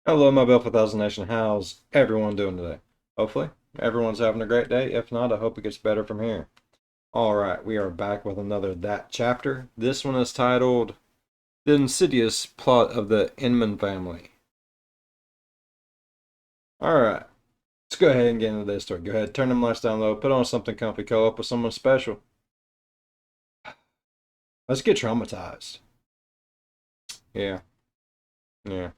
Hello, my Belfast Thousand Nation. How's everyone doing today? Hopefully, everyone's having a great day. If not, I hope it gets better from here. All right, we are back with another That chapter. This one is titled The Insidious Plot of the Inman Family. All right, let's go ahead and get into this story. Go ahead, turn them lights down low, put on something comfy, cuddle up with someone special. Let's get traumatized. Yeah, yeah.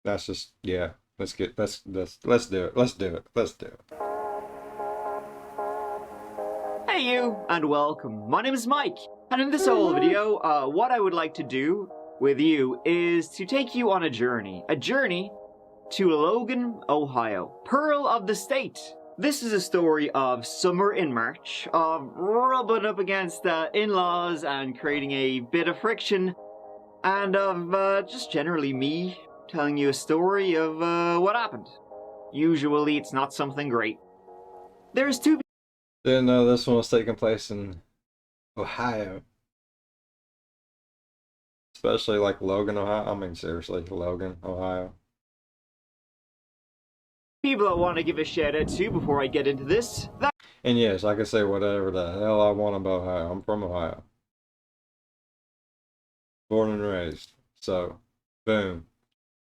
That's just yeah. Let's do it. Let's do it. Let's do it. Hey you, and welcome. My name is Mike, and in this whole video, what I would like to do with you is to take you on a journey to Logan, Ohio, Pearl of the State. This is a story of summer in March, of rubbing up against in-laws and creating a bit of friction, and of just generally me telling you a story of what happened. Usually it's not something great. There's two Didn't know this one was taking place in Ohio. Especially like Logan, Ohio. I mean, seriously, Logan, Ohio. people I want to give a shout out to before I get into this. And yes, I can say whatever the hell I want about Ohio. I'm from Ohio. Born and raised. So, boom.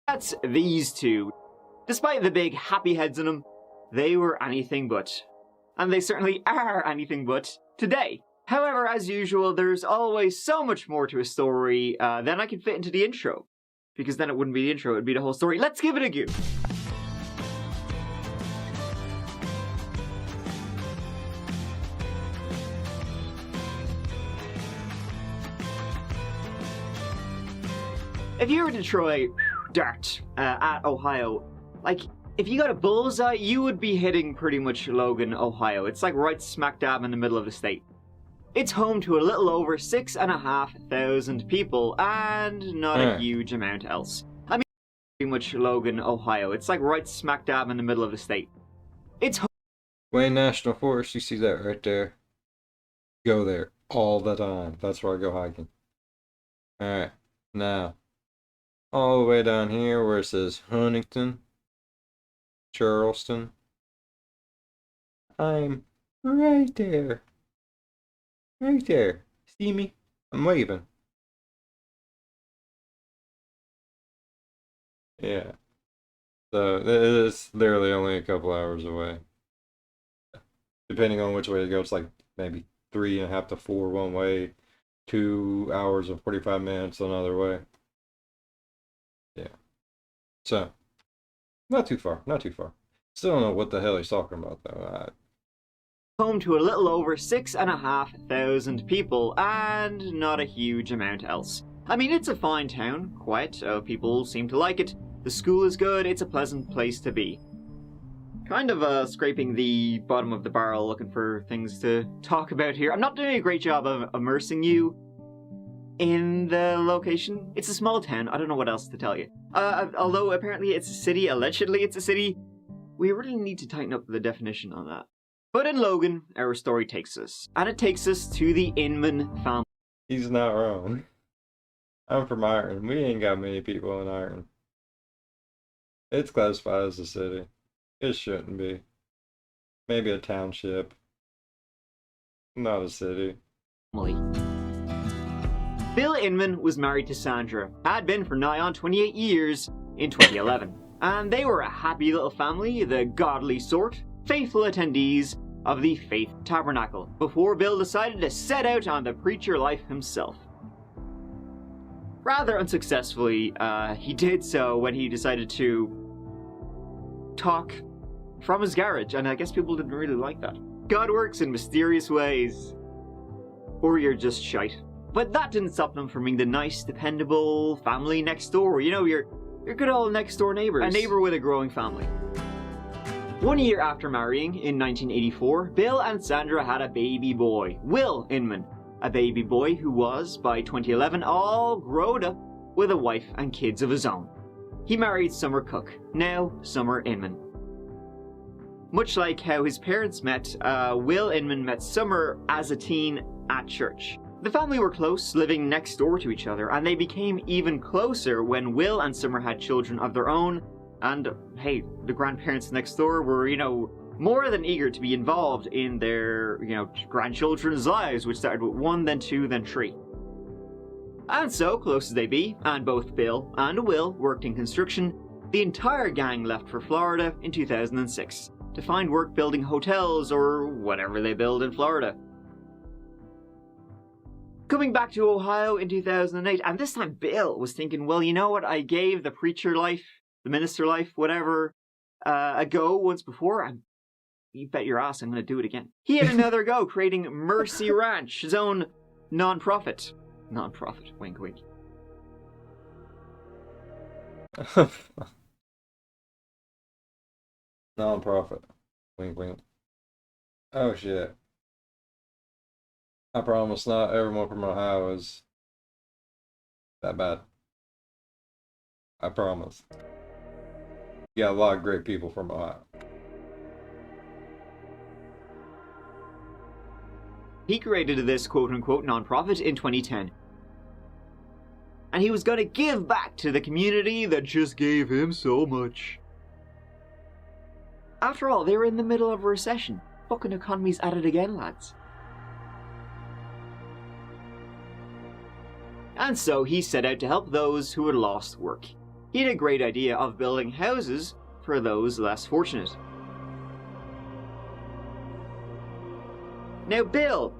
That's these two. Despite the big happy heads in them, they were anything but. And they certainly are anything but today. However, as usual, there's always so much more to a story than I can fit into the intro. Because then it wouldn't be the intro, it'd be the whole story. Let's give it a go. If you were to try dart at Ohio, like, if you got a bullseye, you would be hitting pretty much Logan, Ohio. It's like right smack dab in the middle of the state. It's home to a little over 6,500 people, and not a huge amount else. I mean, pretty much Logan, Ohio. It's like right smack dab in the middle of the state. It's Wayne National Forest, you see that right there? Go there all the time. That's where I go hiking. Alright, now, all the way down here where it says Huntington, Charleston. I'm right there. Right there. See me? I'm waving. Yeah. So it is literally only a couple hours away. Depending on which way to go, it's like maybe 3.5 to 4 one way, 2 hours and 45 minutes another way. Yeah. So, not too far, not too far. Still don't know what the hell he's talking about though. home to a little over 6,500 people, and not a huge amount else. I mean, it's a fine town, quiet, people seem to like it, the school is good, it's a pleasant place to be. Kind of scraping the bottom of the barrel looking for things to talk about here. I'm not doing a great job of immersing you in the location. It's a small town, I don't know what else to tell you. Although apparently it's a city, allegedly it's a city, we really need to tighten up the definition on that. But in Logan, our story takes us. And it takes us to the Inman family. He's not wrong. I'm from Ireland. We ain't got many people in Ireland. It's classified as a city. It shouldn't be. Maybe a township. Not a city. Bill Inman was married to Sandra, had been for nigh on 28 years in 2011. And they were a happy little family, the godly sort, faithful attendees of the Faith Tabernacle, before Bill decided to set out on the preacher life himself. Rather unsuccessfully, he did so when he decided to talk from his garage, and I guess people didn't really like that. God works in mysterious ways. Or you're just shite. But that didn't stop them from being the nice, dependable family next door. You know, your good old next door neighbors. A neighbor with a growing family. 1 year after marrying, in 1984, Bill and Sandra had a baby boy, Will Inman. A baby boy who was, by 2011, all grown up with a wife and kids of his own. He married Summer Cook, now Summer Inman. Much like how his parents met, Will Inman met Summer as a teen at church. The family were close, living next door to each other, and they became even closer when Will and Summer had children of their own, And hey, the grandparents next door were, more than eager to be involved in their, grandchildren's lives, which started with 1, then 2, then 3. And so, close as they be, and both Bill and Will worked in construction, the entire gang left for Florida in 2006 to find work building hotels or whatever they build in Florida. Coming back to Ohio in 2008, and this time Bill was thinking, well, you know what, I gave the preacher life, the minister life, whatever, a go once before, and you bet your ass I'm going to do it again. He had another go creating Mercy Ranch, his own non-profit. Non-profit, wink wink. Non-profit. Wink wink. Oh shit. I promise not everyone from Ohio is that bad. I promise. You got a lot of great people from Ohio. He created this quote-unquote non-profit in 2010. And he was going to give back to the community that just gave him so much. After all, they were in the middle of a recession. Fucking economy's at it again, lads. And so he set out to help those who had lost work. He had a great idea of building houses for those less fortunate. Now Bill,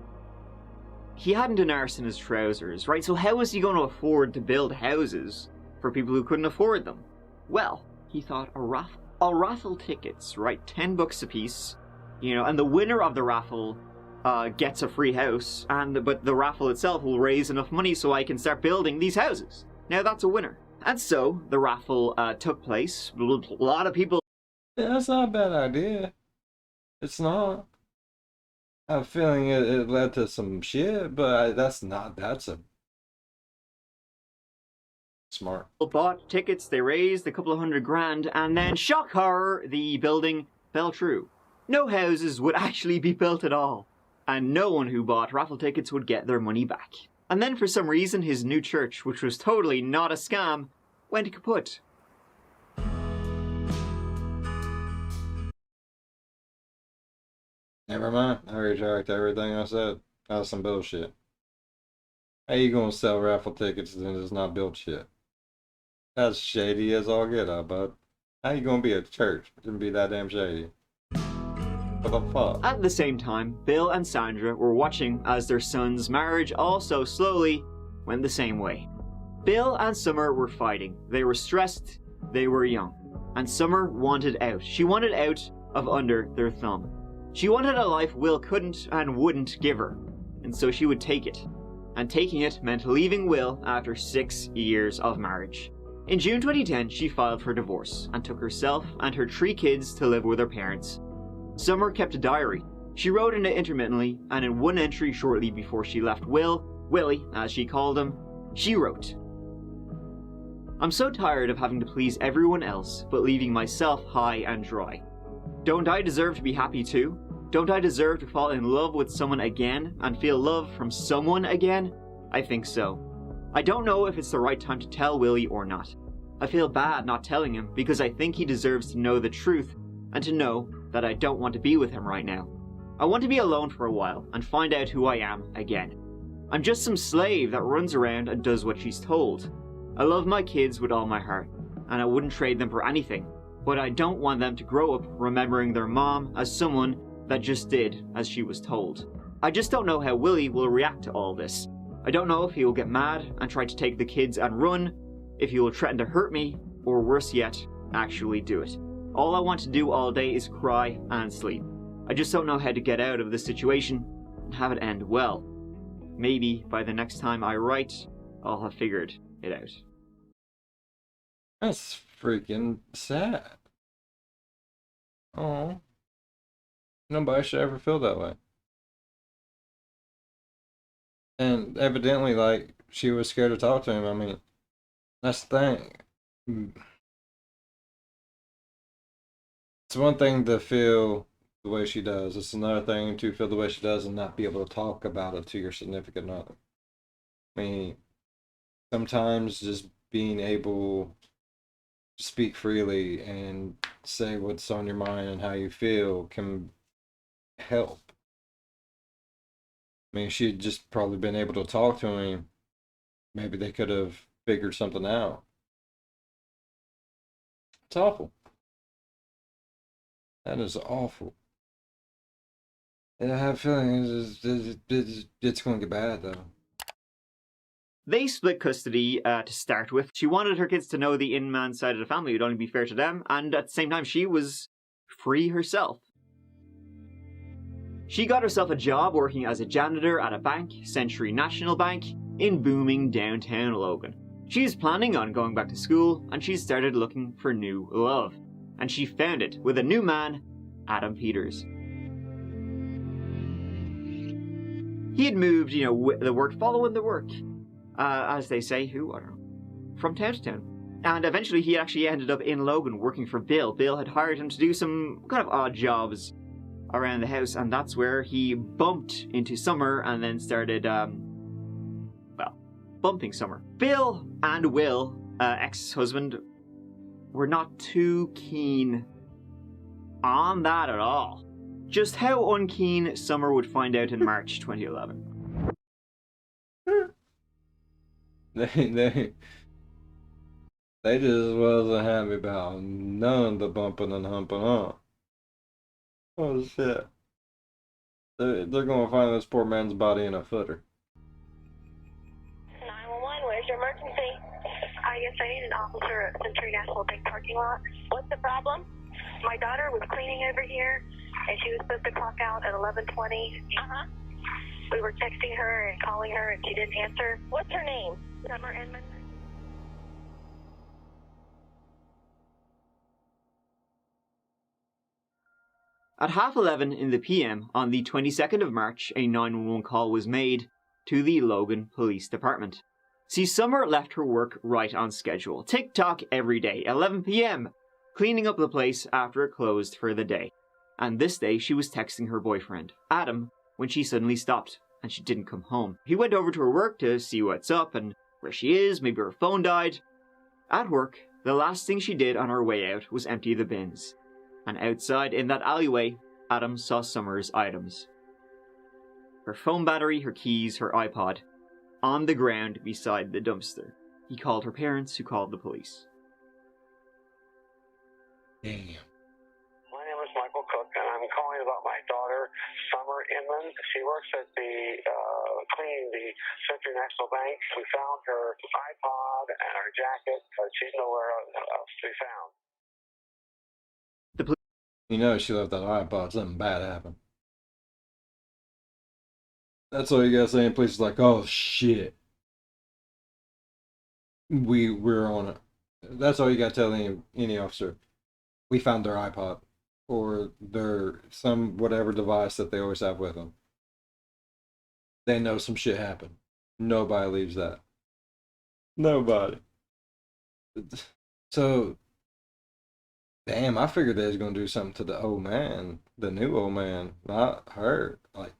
he hadn't an arse in his trousers, right? So how was he going to afford to build houses for people who couldn't afford them? Well, he thought a raffle. I'll raffle tickets, right? $10 a piece, and the winner of the raffle gets a free house, but the raffle itself will raise enough money so I can start building these houses. Now that's a winner. And so the raffle took place. A lot of people. Yeah, that's not a bad idea. It's not. I have a feeling it led to some shit, but that's a smart. Bought tickets, they raised a couple of $100,000, and then, shock horror, the building fell through. No houses would actually be built at all, and no one who bought raffle tickets would get their money back. And then for some reason his new church, which was totally not a scam, went kaput. Never mind. I retract everything I said. That's some bullshit. How you gonna sell raffle tickets and just not build shit? That's shady as all get out, bud. How you gonna be a church? It shouldn't be that damn shady. What the fuck? At the same time, Bill and Sandra were watching as their son's marriage also slowly went the same way. Bill and Summer were fighting. They were stressed, they were young. And Summer wanted out. She wanted out of under their thumb. She wanted a life Will couldn't and wouldn't give her, and so she would take it. And taking it meant leaving Will after 6 years of marriage. In June 2010, she filed for divorce and took herself and her 3 kids to live with her parents. Summer kept a diary. She wrote in it intermittently, and in one entry shortly before she left Willie, as she called him, she wrote, "I'm so tired of having to please everyone else, but leaving myself high and dry. Don't I deserve to be happy too? Don't I deserve to fall in love with someone again and feel love from someone again? I think so. I don't know if it's the right time to tell Willie or not. I feel bad not telling him because I think he deserves to know the truth and to know that I don't want to be with him right now. I want to be alone for a while and find out who I am again. I'm just some slave that runs around and does what she's told. I love my kids with all my heart, and I wouldn't trade them for anything, but I don't want them to grow up remembering their mom as someone that just did as she was told. I just don't know how Willie will react to all this. I don't know if he will get mad and try to take the kids and run, if he will threaten to hurt me, or worse yet, actually do it. All I want to do all day is cry and sleep. I just don't know how to get out of this situation and have it end well. Maybe by the next time I write, I'll have figured it out." That's freaking sad. Oh, nobody should ever feel that way. And evidently, like, she was scared to talk to him. I mean, that's the thing. It's one thing to feel the way she does. It's another thing to feel the way she does and not be able to talk about it to your significant other. I mean, sometimes just being able speak freely and say what's on your mind and how you feel can help. I mean, if she had just probably been able to talk to him, maybe they could have figured something out. It's awful. That is awful. And I have a feeling it's going to get bad, though. They split custody to start with. She wanted her kids to know the Inman side of the family would only be fair to them, and at the same time, she was free herself. She got herself a job working as a janitor at a bank, Century National Bank, in booming downtown Logan. She's planning on going back to school, and she's started looking for new love. And she found it with a new man, Adam Peters. He had moved, with the work, following the work. As they say, I don't know, from town to town. And eventually he actually ended up in Logan working for Bill. Bill had hired him to do some kind of odd jobs around the house, and that's where he bumped into Summer and then started, bumping Summer. Bill and Will, ex-husband, were not too keen on that at all. Just how unkeen Summer would find out in March 2011. They just wasn't happy about none of the bumping and humping on. Oh shit. They're gonna find this poor man's body in a footer. 911, where's your emergency? Yes, I need an officer at Century National Bank parking lot. What's the problem? My daughter was cleaning over here, and she was supposed to clock out at 11:20. We were texting her and calling her, and she didn't answer. What's her name? Summer Inman. At 11:30 in the PM on the 22nd of March, a 911 call was made to the Logan Police Department. See, Summer left her work right on schedule. Tick-tock every day, 11 PM, cleaning up the place after it closed for the day. And this day, she was texting her boyfriend, Adam, when she suddenly stopped and she didn't come home. He went over to her work to see what's up and where she is, maybe her phone died. At work, the last thing she did on her way out was empty the bins. And outside in that alleyway, Adam saw Summer's items. Her phone battery, her keys, her iPod, on the ground beside the dumpster. He called her parents, who called the police. Damn. My name is Michael Cook, and I'm calling about my daughter, Summer Inman. She works at cleaning the Century National Bank. We found her iPod and her jacket, but she's nowhere else to be found. You know she left that iPod, something bad happened. That's all you gotta say in places like, oh shit. We're on it. That's all you gotta tell any officer. We found their iPod. Or their some whatever device that they always have with them. They know some shit happened. Nobody leaves that. Nobody. So damn, I figured they was gonna do something to the old man, the new old man, not her. Like,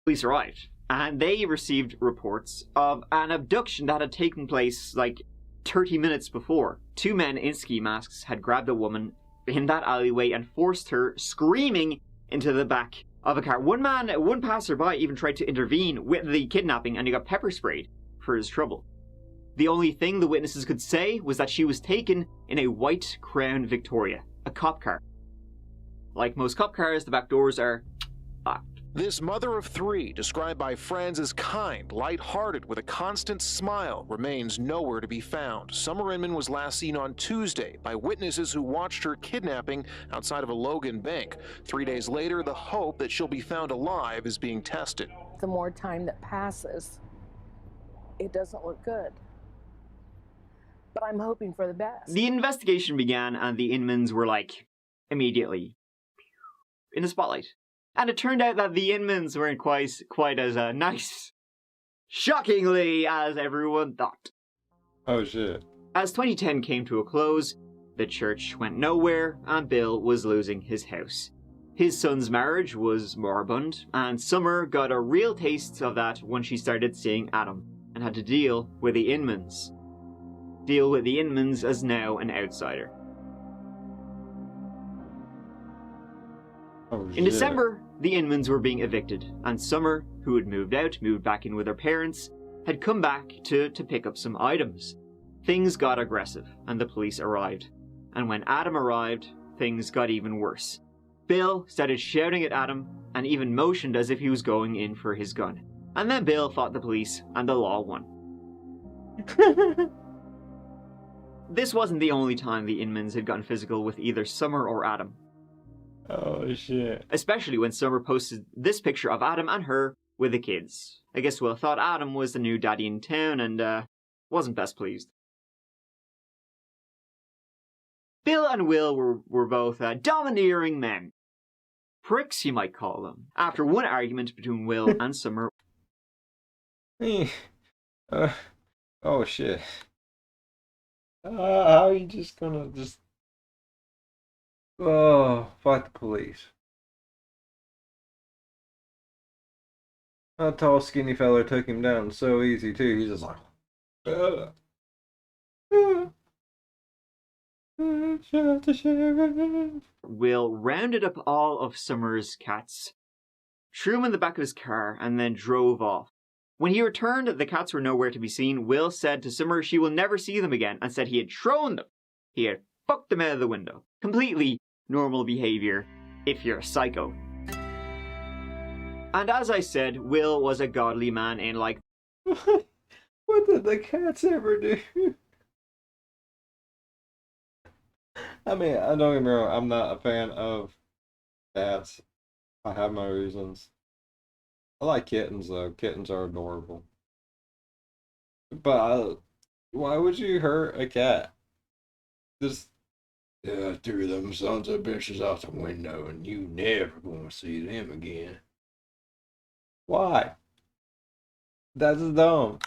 Police arrived, and they received reports of an abduction that had taken place like 30 minutes before. Two men in ski masks had grabbed a woman in that alleyway and forced her screaming into the back of a car. One passerby even tried to intervene with the kidnapping, and he got pepper sprayed for his trouble. The only thing the witnesses could say was that she was taken in a white Crown Victoria, a cop car. Like most cop cars, the back doors are locked. This mother of three, described by friends as kind, light-hearted, with a constant smile, remains nowhere to be found. Summer Inman was last seen on Tuesday by witnesses who watched her kidnapping outside of a Logan bank. 3 days later, the hope that she'll be found alive is being tested. The more time that passes, it doesn't look good. But I'm hoping for the best. The investigation began, and the Inmans were immediately in the spotlight. And it turned out that the Inmans weren't quite as nice, shockingly, as everyone thought. oh shit. As 2010 came to a close, the church went nowhere, and Bill was losing his house. His son's marriage was moribund, and Summer got a real taste of that when she started seeing Adam, and had to deal with the Inmans. deal with the Inmans as now an outsider. Oh, In shit. December, the Inmans were being evicted, and Summer, who had moved back in with her parents, had come back to pick up some items. Things got aggressive, and the police arrived. And when Adam arrived, things got even worse. Bill started shouting at Adam, and even motioned as if he was going in for his gun. And then Bill fought the police, and the law won. This wasn't the only time the Inmans had gotten physical with either Summer or Adam. Oh, shit. Especially when Summer posted this picture of Adam and her with the kids. I guess Will thought Adam was the new daddy in town and wasn't best pleased. Bill and Will were both domineering men. Pricks, you might call them. After one argument between Will and Summer. Oh, shit. How are you just gonna just... Oh, fight the police. That tall, skinny fella took him down so easy, too. He's just like... Shut the sheriff. Will rounded up all of Summer's cats, threw them in the back of his car, and then drove off. When he returned, the cats were nowhere to be seen. Will said to Summer she will never see them again, and said he had thrown them. He had fucked them out of the window. Completely normal behavior if you're a psycho. And as I said, Will was a godly man in like... What did the cats ever do? I mean, don't get me wrong, I'm not a fan of cats. I have my reasons. I like kittens, though. Kittens are adorable. But why would you hurt a cat? Just threw them sons of bitches out the window and you never gonna see them again. Why? That's dumb.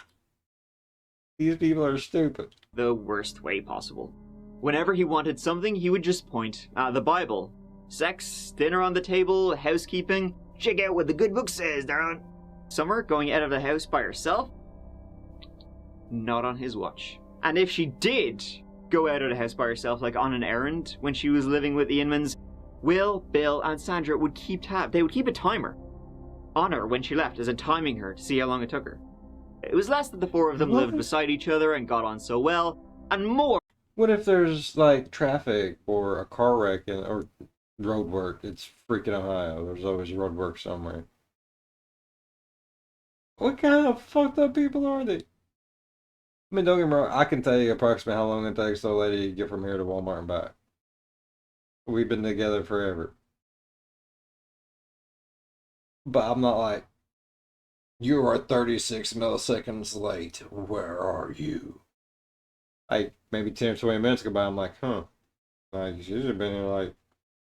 These people are stupid. The worst way possible. Whenever he wanted something, he would just point at the Bible. Sex, dinner on the table, housekeeping. Check out what the good book says, darling. Summer going out of the house by herself? Not on his watch. And if she did go out of the house by herself, like on an errand, when she was living with the Inmans, Will, Bill, and Sandra would keep tab. They would keep a timer on her when she left, as in timing her to see how long it took her. It was less that the four of them lived beside each other and got on so well, and more. What if there's like traffic or a car wreck or road work? It's freaking Ohio. There's always road work somewhere. What kind of fucked up people are they? I mean, don't get me wrong, I can tell you approximately how long it takes the lady to get from here to Walmart and back. We've been together forever. But I'm not like, you are 36 milliseconds late. Where are you? Like, maybe 10 or 20 minutes go by, I'm like, huh. Like, you should have been here like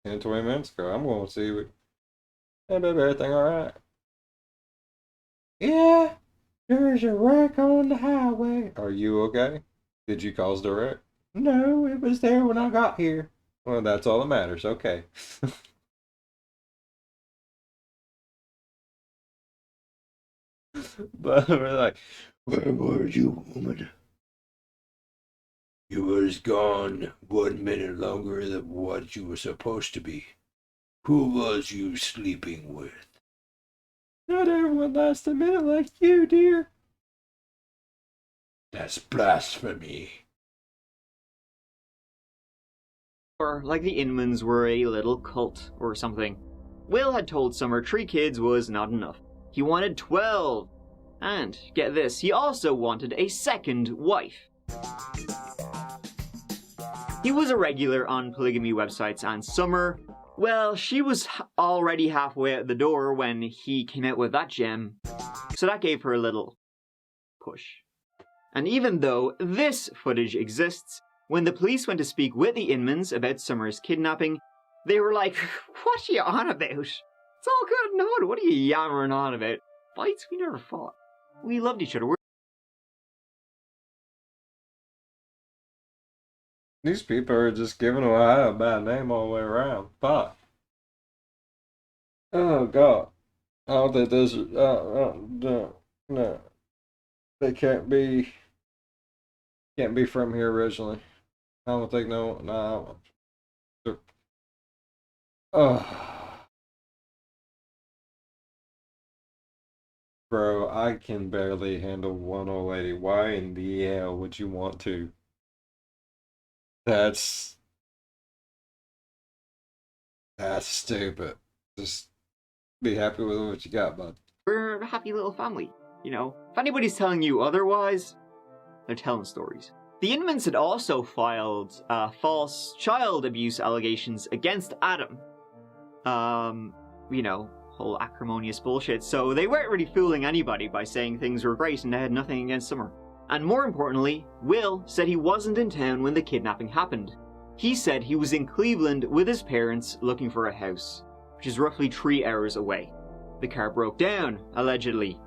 10, 20 minutes ago. I'm going to see what... Hey, baby, everything alright? Yeah, there's a wreck on the highway. Are you okay? Did you cause the wreck? No, it was there when I got here. Well, that's all that matters. Okay. But we're like, where were you, woman? You was gone 1 minute longer than what you were supposed to be. Who was you sleeping with? Not everyone lasts a minute like you, dear. That's blasphemy. Or like the Inmans were a little cult or something. Will had told Summer 3 kids was not enough. He wanted 12. And, get this, he also wanted a second wife. He was a regular on polygamy websites, and Summer, well, she was already halfway out the door when he came out with that gem, so that gave her a little push. And even though this footage exists, when the police went to speak with the Inmans about Summer's kidnapping, they were like, what are you on about? It's all good and good, what are you yammering on about? Fights? We never fought. We loved each other. These people are just giving Ohio a bad name all the way around. Fuck. Oh, God. I don't think this is... no. They can't be... Can't be from here originally. I don't think no. Nah. Oh, bro, I can barely handle one old lady. Why in the hell would you want to? That's that's stupid. Just be happy with what you got, bud. We're a happy little family, you know. If anybody's telling you otherwise, they're telling stories. The Inmans had also filed false child abuse allegations against Adam. You know, whole acrimonious bullshit. So they weren't really fooling anybody by saying things were great and they had nothing against Summer. And more importantly, Will said he wasn't in town when the kidnapping happened. He said he was in Cleveland with his parents looking for a house, which is roughly 3 hours away. The car broke down, allegedly.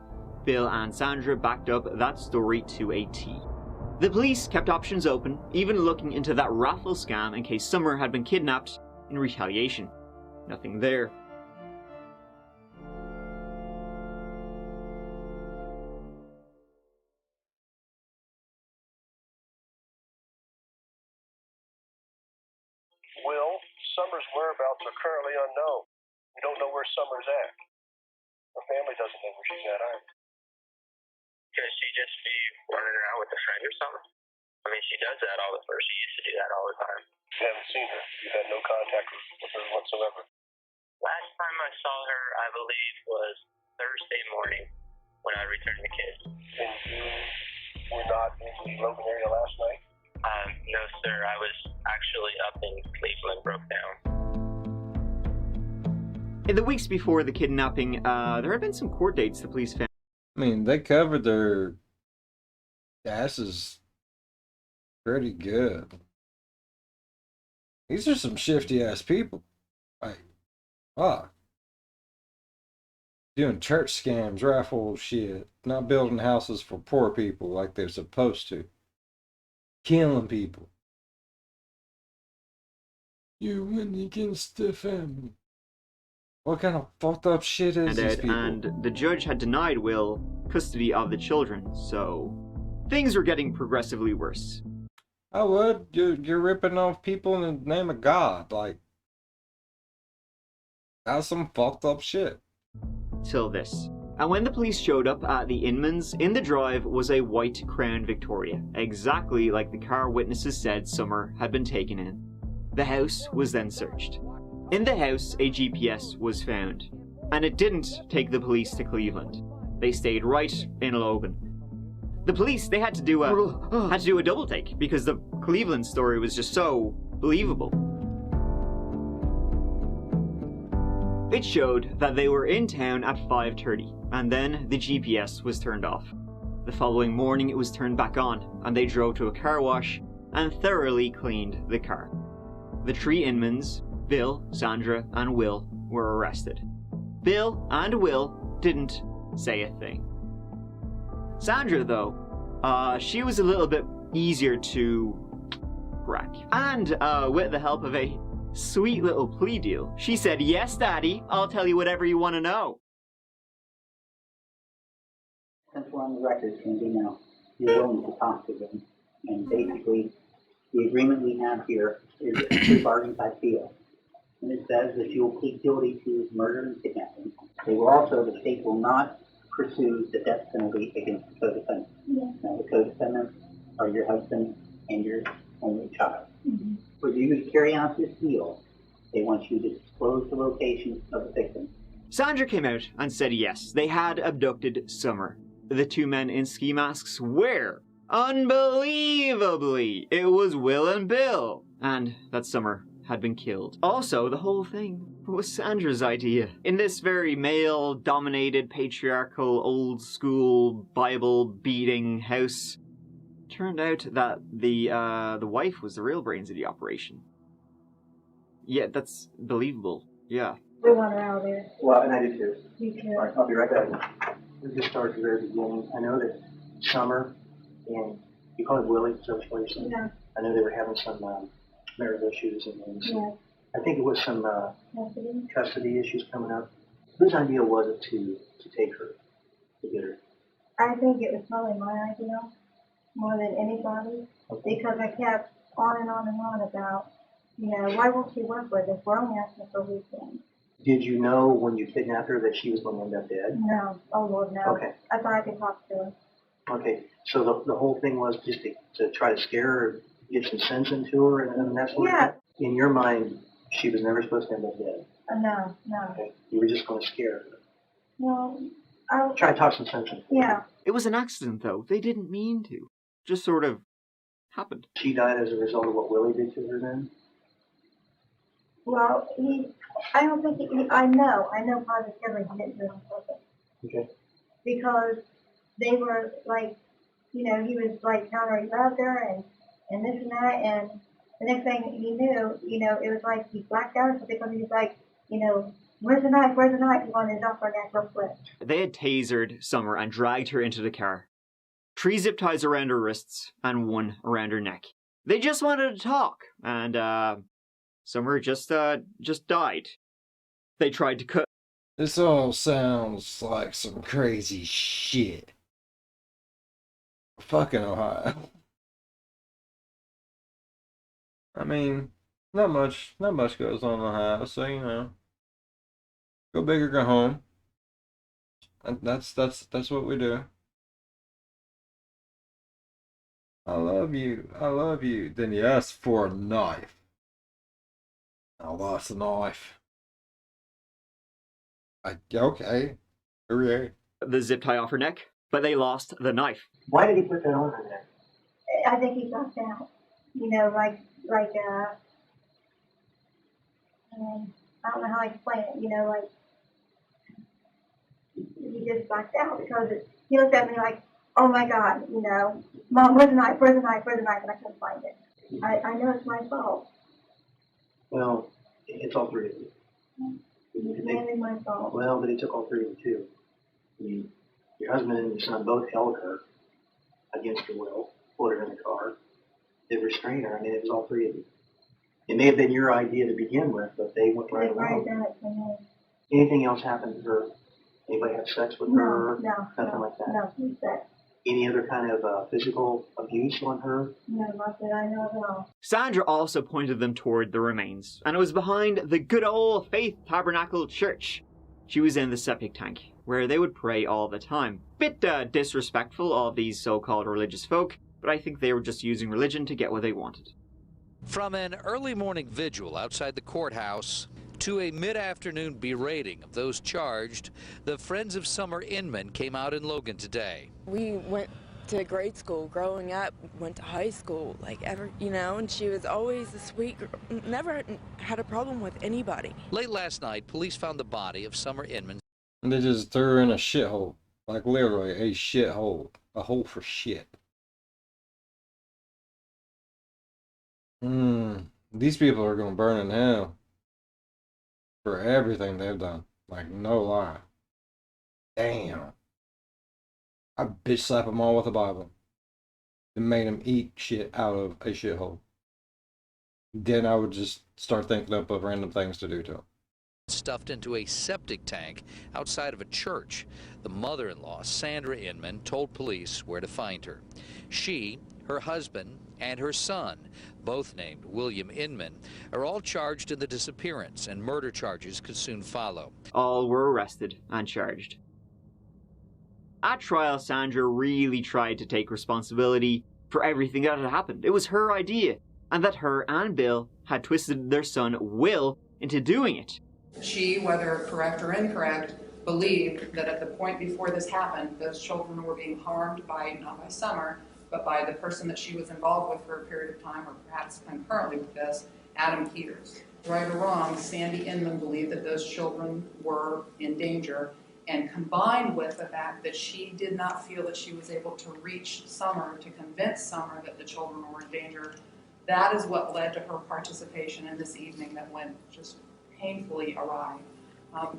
Bill and Sandra backed up that story to a T. The police kept options open, even looking into that raffle scam in case Summer had been kidnapped in retaliation. Nothing there. Will, Summer's whereabouts are currently unknown. We don't know where Summer's at. Her family doesn't know where she's at either. Could she just be running around with a friend or something? I mean, she does that all the time. She used to do that all the time. You haven't seen her. You've had no contact with her whatsoever. Last time I saw her, I believe, was Thursday morning when I returned the kids. And you were not in the Logan area last night? No, sir. I was actually up in Cleveland, broke down. In the weeks before the kidnapping, there had been some court dates the police found. I mean, they covered their asses pretty good. These are some shifty ass people. Like, fuck. Doing church scams, raffle shit, not building houses for poor people like they're supposed to. Killing people. You went against the family. What kind of fucked up shit is these people? And the judge had denied Will custody of the children, so things were getting progressively worse. I would. You're ripping off people in the name of God. Like, that's some fucked up shit. Till this. And when the police showed up at the Inmans, in the drive was a white Crown Victoria, exactly like the car witnesses said Summer had been taken in. The house was then searched. In the house, a GPS was found, and it didn't take the police to Cleveland. They stayed right in Logan. The police, they had to do a double take because the Cleveland story was just so believable. It showed that they were in town at 5:30, and then the GPS was turned off. The following morning it was turned back on, and they drove to a car wash and thoroughly cleaned the car. The 3 Inmans, Bill, Sandra, and Will, were arrested. Bill and Will didn't say a thing. Sandra, though, she was a little bit easier to crack. And with the help of a sweet little plea deal, she said, "Yes, Daddy, I'll tell you whatever you want to know." Since we're on the record, Cindy, now, you're willing to talk to them. And basically, the agreement we have here is a plea bargain type deal. And it says that you will plead guilty to murder and kidnapping. They will also, the state will not pursue the death penalty against the co-defendants. Yeah. Now, the co-defendants are your husband and your only child. Mm-hmm. For you to carry out this deal, they want you to disclose the location of the victim. Sandra came out and said yes, they had abducted Summer. The 2 men in ski masks were, unbelievably, it was Will and Bill, and that Summer had been killed. Also, the whole thing was Sandra's idea. In this very male-dominated, patriarchal, old-school, Bible-beating house, turned out that the wife was the real brains of the operation. Yeah, that's believable. Yeah. We want her out of there. Well, and I do too. You too. All right, I'll be right back. We'll just start at the very beginning. I know that Summer and you call it Willie, situation. Yeah. I know they were having some marital issues and things. Yeah. I think it was some custody issues coming up. Whose idea was it to take her, to get her? I think it was probably my idea. more than anybody, because I kept on and on and on about, why won't she work with us? We're only asking for weekends. Did you know when you kidnapped her that she was going to end up dead? No. Oh, Lord, no. Okay. I thought I could talk to her. Okay. So the whole thing was just to try to scare her, get some sense into her, and that's what. Yeah. In your mind, she was never supposed to end up dead. No. Okay. You were just going to scare her. Well, try to talk some sense into her. Yeah. It was an accident, though. They didn't mean to. Just sort of happened. She died as a result of what Willie did to her then? Well, I don't think I know positively he didn't do it on purpose. Okay. Because they were like, he was like telling her he loved her and this and that, and the next thing he knew, it was like he blacked out because he was like, where's the knife? Where's the knife? He wanted his off her neck real quick. They had tasered Summer and dragged her into the car. 3 zip ties around her wrists and 1 around her neck. They just wanted to talk, and Summer just died. They tried to cut. This all sounds like some crazy shit. Fucking Ohio. I mean, not much goes on in Ohio, so go big or go home. And that's what we do. I love you. Then you ask for a knife. I lost a knife. Okay. Hooray. The zip tie off her neck, but they lost the knife. Why did he put that on her neck? I think he blacked out. I don't know how I explain it. He just blacked out because he looked at me like, oh my God, Mom, where's the knife? Where's the knife? Where's the knife? And I couldn't find it. I know it's my fault. Well, it's all 3 of you. It's mainly my fault. Well, but he took all 3 of you too. I mean, your husband and your son both held her against her will, put her in the car, did restrain her. I mean, it was all 3 of you. It may have been your idea to begin with, but they went right along. Done it for me. Anything else happened to her? Anybody have sex with her? Nothing like that? No, sex. Any other kind of physical abuse on her? No, not that I know of at all. Sandra also pointed them toward the remains, and it was behind the good old Faith Tabernacle Church. She was in the septic tank, where they would pray all the time. Bit disrespectful of these so-called religious folk, but I think they were just using religion to get what they wanted. From an early morning vigil outside the courthouse to a mid-afternoon berating of those charged, the Friends of Summer Inman came out in Logan today. We went to grade school growing up, went to high school, and she was always a sweet girl, never had a problem with anybody. Late last night, police found the body of Summer Inman. And they just threw her in a shithole. Like literally a shithole. A hole for shit. These people are gonna burn in hell. For everything they've done. Like, no lie. Damn. I'd bitch slap them all with a Bible. And made them eat shit out of a shithole. Then I would just start thinking up of random things to do to them. Stuffed into a septic tank outside of a church. The mother-in-law, Sandra Inman, told police where to find her. She, her husband, and her son, both named William Inman, are all charged in the disappearance, and murder charges could soon follow. All were arrested and charged. At trial, Sandra really tried to take responsibility for everything that had happened. It was her idea, and that her and Bill had twisted their son, Will, into doing it. She, whether correct or incorrect, believed that at the point before this happened, those children were being harmed by, not by Summer, but by the person that she was involved with for a period of time, or perhaps concurrently with this, Adam Peters. Right or wrong, Sandy Inman believed that those children were in danger, and combined with the fact that she did not feel that she was able to reach Summer to convince Summer that the children were in danger, that is what led to her participation in this evening that went just painfully awry.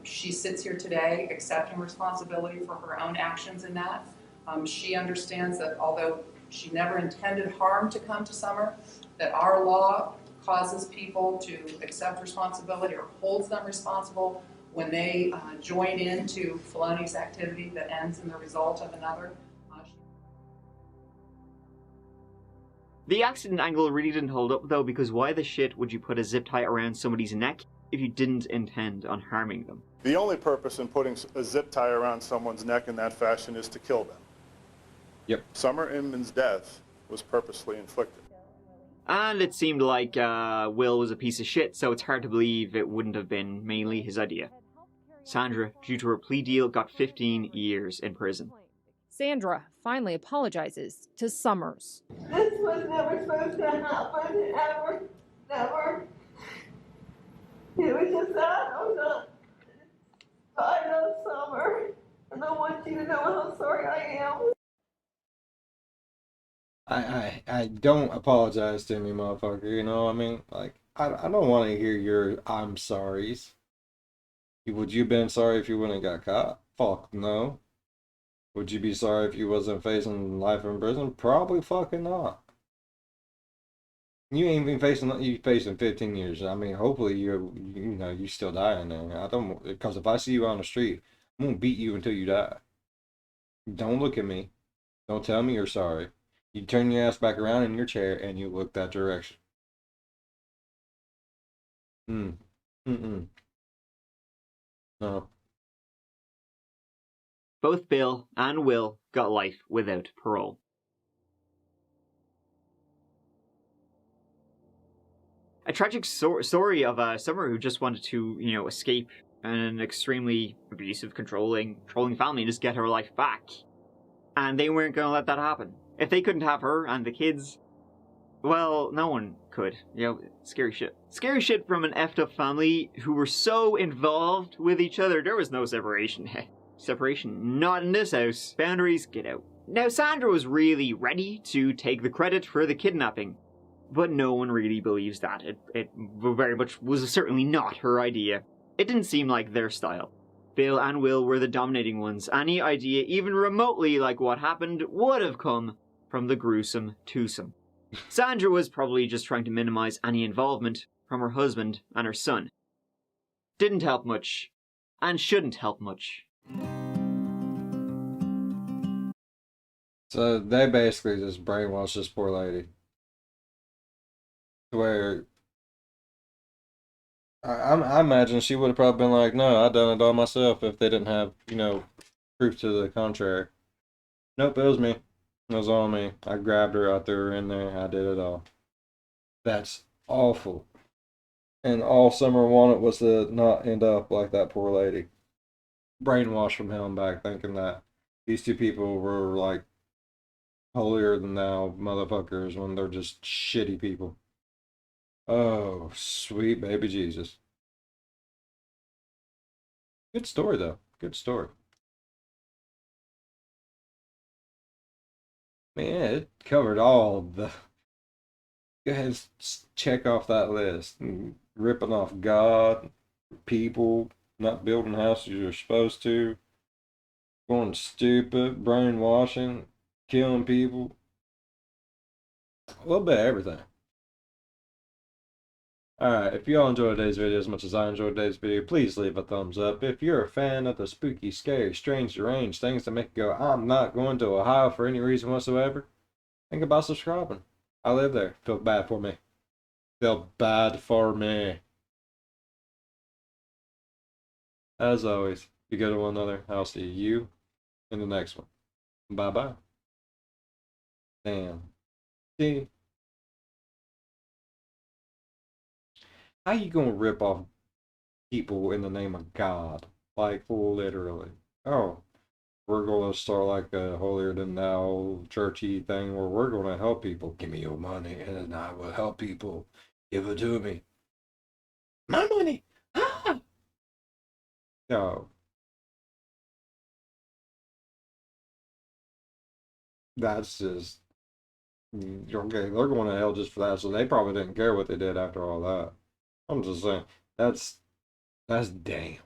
She sits here today accepting responsibility for her own actions in that. She understands that although she never intended harm to come to Summer, that our law causes people to accept responsibility or holds them responsible when they join into felonious activity that ends in the result of another. The accident angle really didn't hold up though, because why the shit would you put a zip tie around somebody's neck if you didn't intend on harming them? The only purpose in putting a zip tie around someone's neck in that fashion is to kill them. Yep. Summer Inman's death was purposely inflicted. And it seemed like Will was a piece of shit, so it's hard to believe it wouldn't have been mainly his idea. Sandra, due to her plea deal, got 15 years in prison. Sandra finally apologizes to Summers. This was never supposed to happen, ever, never. It was just that I was I love Summer, and I want you to know how sorry I am. I don't apologize to me, motherfucker, you know what I mean? Like, I don't want to hear your I'm sorries. Would you have been sorry if you wouldn't have got caught? Fuck no. Would you be sorry if you wasn't facing life in prison? Probably fucking not. You ain't been facing 15 years. I mean, hopefully you still die in there. I don't, because if I see you on the street, I'm gonna beat you until you die. Don't look at me. Don't tell me you're sorry. You turn your ass back around in your chair and you look that direction. No. Both Bill and Will got life without parole. A tragic story of a Summer who just wanted to, escape an extremely abusive, controlling family and just get her life back. And they weren't going to let that happen. If they couldn't have her and the kids, well, no one could. Scary shit. Scary shit from an effed up family who were so involved with each other. There was no separation. Separation, not in this house. Boundaries, get out. Now, Sandra was really ready to take the credit for the kidnapping, but no one really believes that. It very much was certainly not her idea. It didn't seem like their style. Bill and Will were the dominating ones. Any idea, even remotely like what happened, would have come from the gruesome twosome. Sandra was probably just trying to minimize any involvement from her husband and her son. Didn't help much, and shouldn't help much. So they basically just brainwashed this poor lady. Where I imagine she would have probably been like, no, I done it all myself if they didn't have, proof to the contrary. Nope, it was me. It was all me. I grabbed her, I threw her in there, I did it all. That's awful. And all Summer wanted was to not end up like that poor lady. Brainwashed from hell and back, thinking that these two people were like holier than thou motherfuckers when they're just shitty people. Oh, sweet baby Jesus. Good story, though. Good story. Man, it covered all the... Go ahead and check off that list. Ripping off God, people, not building houses you're supposed to, going stupid, brainwashing, killing people. A little bit of everything. Alright, if you all enjoyed today's video as much as I enjoyed today's video, please leave a thumbs up. If you're a fan of the spooky, scary, strange, deranged things that make you go, I'm not going to Ohio for any reason whatsoever, think about subscribing. I live there. Feel bad for me. Feel bad for me. As always, be good to one another. I'll see you in the next one. Bye-bye. Damn. See? How you gonna rip off people in the name of God? Like, literally. Oh, we're gonna start like a holier than thou churchy thing where we're gonna help people. Give me your money and I will help people. Give it to me. My money! Ah! No. That's just... Okay, they're going to hell just for that, so they probably didn't care what they did after all that. I'm just saying, that's damn.